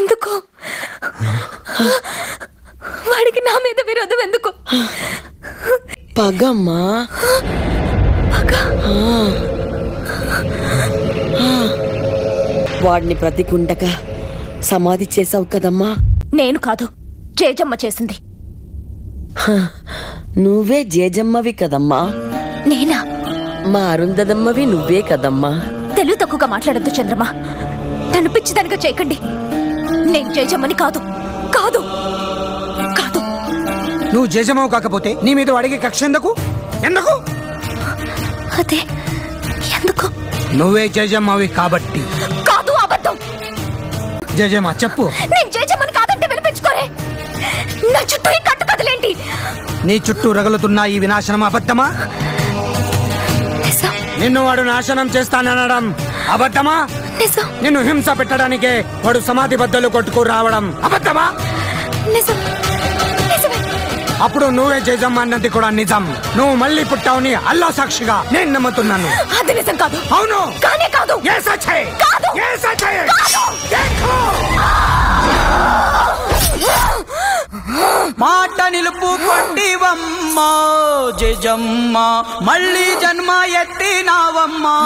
ఎందుకు? వాడికి నా మీద విరోధం ఎందుకు? పగమ్మా. పగ? వాడిని బ్రతికుండగా సమాధి చేసావు కదమ్మా. నేను కాదు, జేజమ్మ చేసింది. నువ్వే జేజమ్మవి కదమ్మా. నేనా? మా అరుంధదమ్మవి నువ్వే కదమ్మా. తెలుగు తక్కువగా మాట్లాడద్దు చంద్రమా. నన్ను పిచ్చిదానిగా చేయకండి. నేను జేజమ్మని కాదు, కాదు, కాదు. నువ్వు జేజమ్మవు కాకపోతే నీ మీద అడిగే కక్ష ఎందుకు? ఎందుకు? అదే ఎందుకు? నువ్వే జేజమ్మవి కాబట్టి. కాదు, అబద్ధం. జేజమ్మ చెప్పు. నేను జేజమ్మని కాదంటే వినిపించుకోరే. నా చుట్టూ ఈ కట్టు కదలేంటి? నీ చుట్టూ రగులుతున్న ఈ వినాశనం అబద్ధమా? నిన్ను వాడు నాశనం చేస్తాననడం అబద్ధమా? నిన్ను హింస పెట్టడానికే వాడు సమాధి బద్దలు కొట్టుకు రావడం అబద్ధమా? అప్పుడు నువ్వే జేజమ్మ అన్నది కూడా నిజం. నువ్వు మళ్ళీ పుట్టావుని అల్లా సాక్షిగా నేను నమ్ముతున్నాను. అది నిజం కాదు. అవును, కానే కాదు. మాట నిలుపు కొట్టివమ్మా జేజమ్మ, మళ్ళీ జన్మ ఎత్తినావమ్మా.